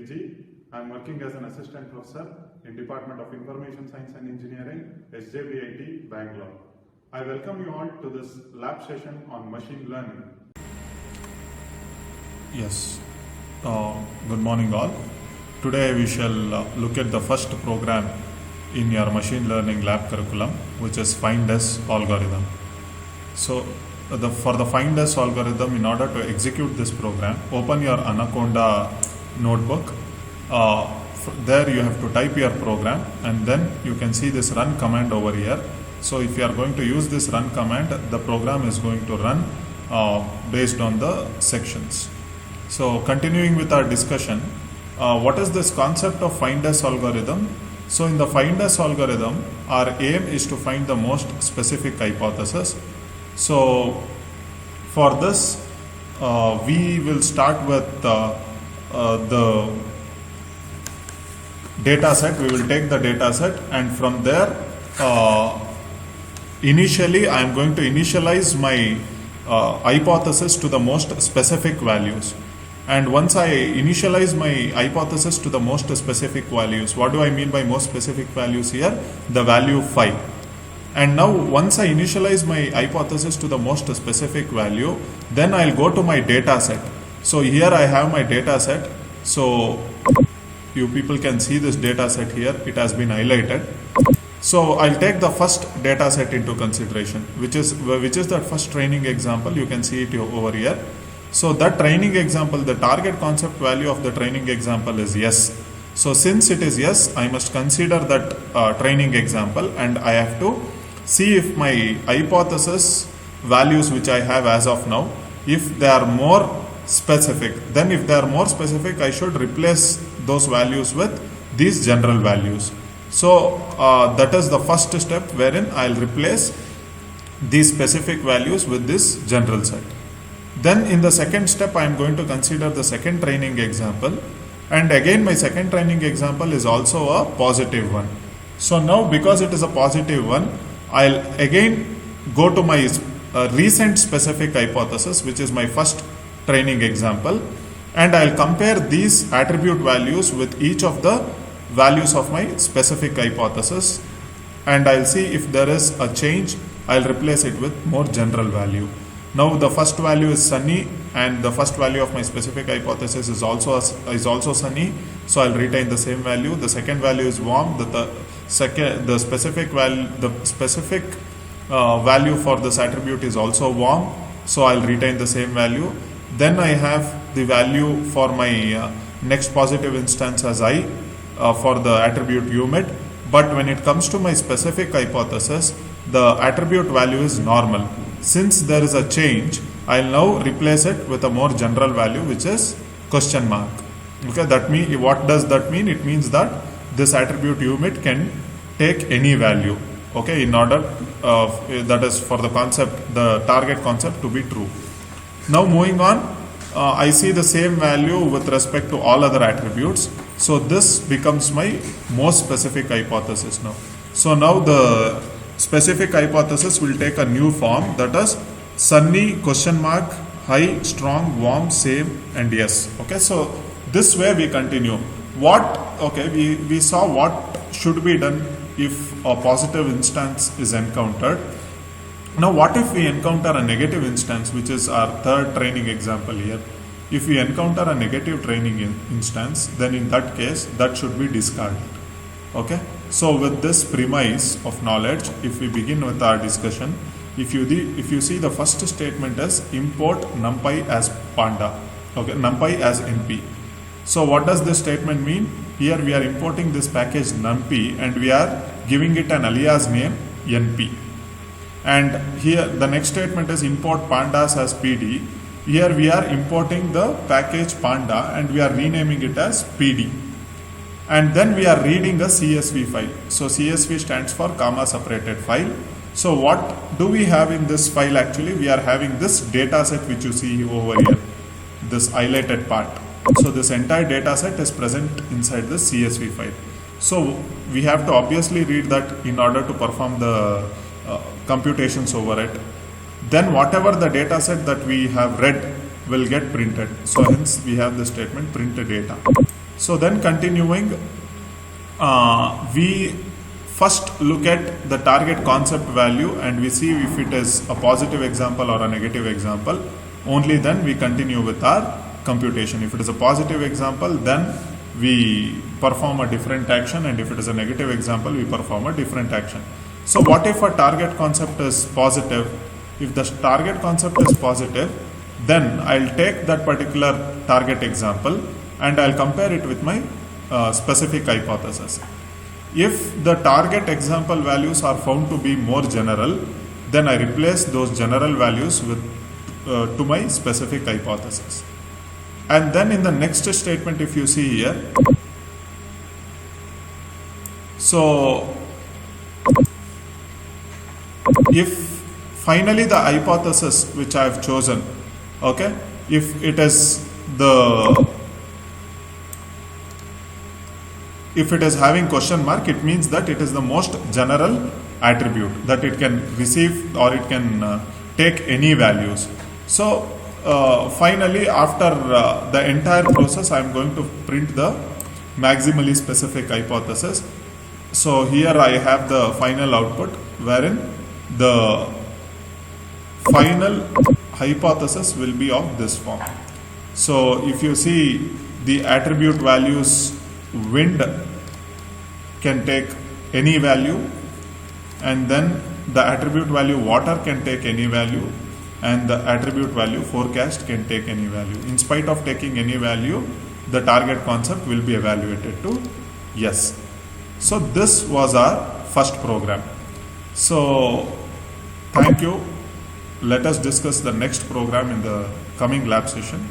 G. I am working as an assistant professor in Department of Information Science and Engineering, SJVIT, Bangalore. I welcome you all to this lab session on machine learning. Yes, good morning all. Today we shall look at the first program in your machine learning lab curriculum, which is FindS algorithm. So for the FindS algorithm, in order to execute this program, open your Anaconda notebook. There you have to type your program, and then you can see this run command over here. So if you are going to use this run command, the program is going to run based on the sections. So continuing with our discussion, what is this concept of FindS algorithm? So in the FindS algorithm, our aim is to find the most specific hypothesis. So for this, we will start with the data set. We will take the data set, and from there, initially I am going to initialize my hypothesis to the most specific values. And once I initialize my hypothesis to the most specific values, what do I mean by most specific values here? The value 5. And now once I initialize my hypothesis to the most specific value, then I'll go to my data set. So here I have my data set. So you people can see this data set here. It has been highlighted. So I'll take the first data set into consideration, which is that first training example. You can see it over here. So that training example, the target concept value of the training example is yes. So since it is yes, I must consider that training example, and I have to see if my hypothesis values which I have as of now, if they are more specific. Then if they are more specific, I should replace those values with these general values. So that is the first step, wherein I'll replace these specific values with this general set. Then in the second step, I am going to consider the second training example, and again my second training example is also a positive one. So now because it is a positive one, I'll again go to my recent specific hypothesis, which is my first training example, and I'll compare these attribute values with each of the values of my specific hypothesis, and I'll see if there is a change. I'll replace it with more general value. Now the first value is sunny, and the first value of my specific hypothesis is also sunny, so I'll retain the same value. The second value is warm. The specific value for this attribute is also warm, so I'll retain the same value. Then I have the value for my next positive instance as I for the attribute humid, but when it comes to my specific hypothesis, the attribute value is normal. Since there is a change, I'll now replace it with a more general value, which is question mark. Okay, what does that mean? It means that this attribute humid can take any value. Okay, in order that is for the target concept to be true. Now moving on, I see the same value with respect to all other attributes. So this becomes my most specific hypothesis now. So now the specific hypothesis will take a new form, that is sunny, question mark, high, strong, warm, same, and yes. Okay, so this way we continue. We saw what should be done if a positive instance is encountered. Now what if we encounter a negative instance, which is our third training example here? If we encounter a negative training instance, then in that case, that should be discarded. Okay, so with this premise of knowledge, if we begin with our discussion, if you see the first statement as import numpy as panda, okay, numpy as np. So what does this statement mean? Here we are importing this package numpy, and we are giving it an alias name np. And here the next statement is import pandas as pd. Here we are importing the package panda, and we are renaming it as pd. And then we are reading a CSV file. So CSV stands for comma separated file. So what do we have in this file? Actually, we are having this data set which you see over here, this highlighted part. So this entire data set is present inside the CSV file. So we have to obviously read that in order to perform the computations over it. Then whatever the data set that we have read will get printed. So hence we have the statement print data. So then continuing, we first look at the target concept value and we see if it is a positive example or a negative example. Only then we continue with our computation. If it is a positive example, then we perform a different action, and if it is a negative example, we perform a different action. So what if a target concept is positive? If the target concept is positive, then I'll take that particular target example and I'll compare it with my specific hypothesis. If the target example values are found to be more general, then I replace those general values with to my specific hypothesis. And then in the next statement, if you see here, so if finally the hypothesis which I have chosen, okay, if it is having question mark, it means that it is the most general attribute, that it can receive or it can take any values. So finally, after the entire process, I am going to print the maximally specific hypothesis. So here I have the final output wherein the final hypothesis will be of this form. So if you see the attribute values, wind can take any value, and then the attribute value water can take any value, and the attribute value forecast can take any value. In spite of taking any value, the target concept will be evaluated to yes. So this was our first program. So thank you. Let us discuss the next program in the coming lab session.